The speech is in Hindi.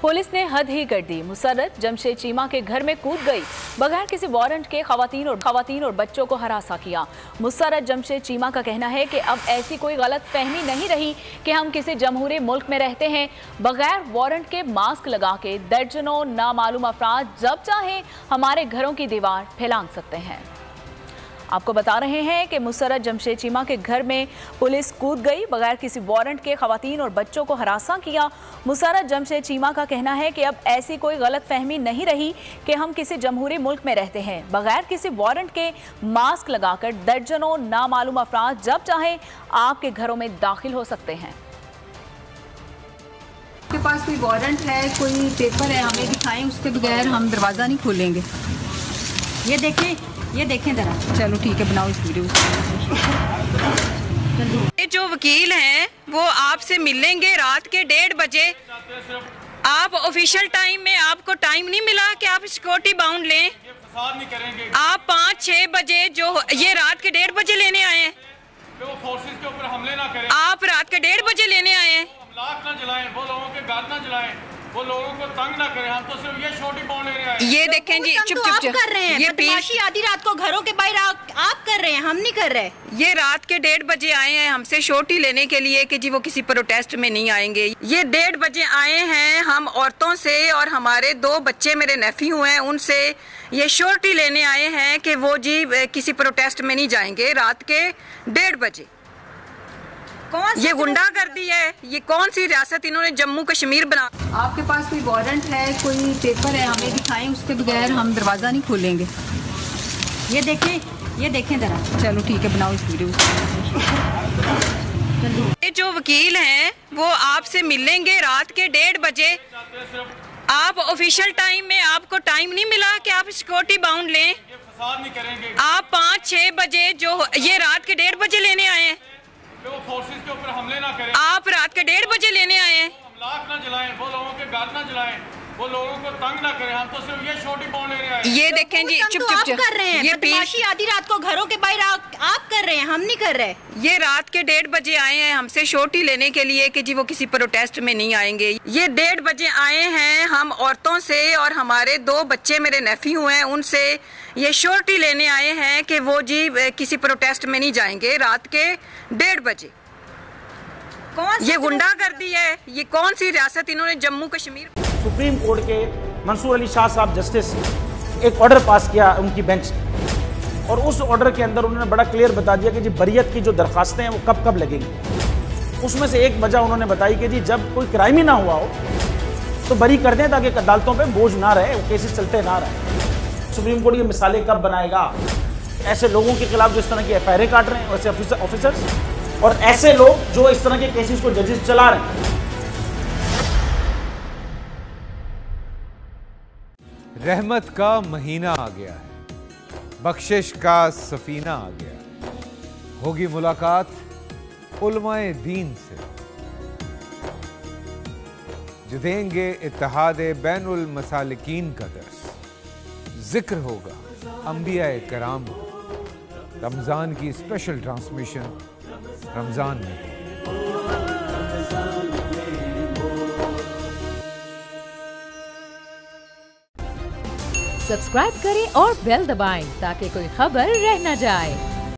पुलिस ने हद ही कर दी। मुसर्रत जमशेद चीमा के घर में कूद गई, बगैर किसी वारंट के खवातीन और बच्चों को हरासा किया। मुसर्रत जमशेद चीमा का कहना है कि अब ऐसी कोई गलत फहमी नहीं रही कि हम किसी जमहूरी मुल्क में रहते हैं। बगैर वारंट के मास्क लगा के दर्जनों नामालूम अफराद जब चाहें हमारे घरों की दीवार फैलांग सकते हैं। आपको बता रहे हैं कि मुसर्रत जमशेद चीमा के घर में पुलिस कूद गई, बगैर किसी वारंट के खवातीन और बच्चों को हरासा किया। मुसर्रत जमशेद चीमा का कहना है कि अब ऐसी कोई गलत फहमी नहीं रही कि हम किसी जमहूरी मुल्क में रहते हैं। बगैर किसी वारंट के मास्क लगाकर दर्जनों नामालूम अफराद जब चाहें आपके घरों में दाखिल हो सकते हैं। आपके पास कोई वारंट है, कोई पेपर है, हमें दिखाएं, उसके बगैर हम दरवाज़ा नहीं खोलेंगे। ये देखें जरा। चलो ठीक है, बनाओ इस वीडियो। ये जो वकील हैं वो आपसे मिलेंगे रात के 1:30 बजे। आप ऑफिशियल टाइम में आपको टाइम नहीं मिला कि आप सिक्योरिटी बाउंड लें। आप 5-6 बजे जो ये रात के 1:30 बजे लेने आए हैं, फोर्सेस के ऊपर हमले ना करें। आप रात के 1:30 बजे लेने आए हैं। लाख ना जलाएं, वो लोगों के घर ना जलाएं, वो लोगों को तंग ना करें। हम तो सिर्फ ये छोटी बाउंड लेने आए। ये देखें जी, चुप कर रहे हैं। ये बदमाशी आधी रात को घरों के बाहर आप कर रहे हैं, हम नहीं कर रहे। ये रात के 1:30 बजे आए हैं हमसे शोटी लेने के लिए कि जी वो किसी प्रोटेस्ट में नहीं आएंगे। ये 1:30 बजे आए हैं हम औरतों से, और हमारे 2 बच्चे मेरे नेफ्यू हैं उनसे ये शोटी लेने आए हैं कि वो जी किसी प्रोटेस्ट में नहीं जाएंगे रात के 1:30 बजे। ये गुंडागर्दी है। ये कौन सी रियासत इन्होंने जम्मू कश्मीर बना। आपके पास कोई वारंट है, कोई पेपर है, हमें दिखाएं, उसके बगैर हम दरवाज़ा नहीं खोलेंगे। ये देखें जरा। चलो ठीक है, बनाओ इस वीडियो। ये जो वकील हैं वो आपसे मिलेंगे रात के 1:30 बजे। आप ऑफिशियल टाइम में आपको टाइम नहीं मिला कि आप सिक्योरिटी बाउंड लें। आप 5-6 बजे जो ये रात के 1:30 बजे लेने आए हैं। फोर्सेस के ऊपर हमले ना करें। आप रात के 1:30 बजे लेने आए हैं। लाख ना जलाएं, वो लोगों के घर ना जलाएं, वो लोगों को तंग ना करें। हम तो सिर्फ ये छोटी बाउंड लेने आए। ये देखें जी, चुप कर रहे हैं। ये बदमाशी आधी रात को घरों के बाहर आप कर रहे हैं, हम नहीं कर रहे। ये रात के 1:30 बजे आए हैं हमसे शोटी लेने के लिए कि जी वो किसी प्रोटेस्ट में नहीं आएंगे। ये 1:30 बजे आए हैं हम औरतों से, और हमारे 2 बच्चे मेरे नेफ्यू हैं उनसे ये शोटी लेने आए हैं कि वो जी किसी प्रोटेस्ट में नहीं जाएंगे रात के 1:30 बजे। ये गुंडागर्दी है। ये कौन सी रियासत इन्होंने जम्मू कश्मीर। सुप्रीम कोर्ट के मंसूर अली शाह साहब जस्टिस एक ऑर्डर पास किया उनकी बेंच, और उस ऑर्डर के अंदर उन्होंने बड़ा क्लियर बता दिया कि जी बरियत की जो दरखास्तें हैं वो कब कब लगेंगी। उसमें से एक वजह उन्होंने बताई कि जी जब कोई क्राइम ही ना हुआ हो तो बरी कर दें, ताकि अदालतों पे बोझ ना रहे, वो केसेस चलते ना रहे। सुप्रीम कोर्ट ये मिसालें कब बनाएगा ऐसे लोगों के खिलाफ जो इस तरह की FIR काट रहे हैं, वैसे ऑफिसर्स, और ऐसे लोग जो इस तरह के केसेस को जजेस चला रहे हैं। रहमत का महीना आ गया है, बख्शिश का सफीना आ गया। होगी मुलाकात उलमाए दीन से, जो देंगे इत्तेहादे बैनुल मसालिकीन का दर्स। जिक्र होगा अंबियाए कराम, रमजान की स्पेशल ट्रांसमिशन रमजान में। सब्सक्राइब करें और बेल दबाएं ताकि कोई खबर रह न जाए।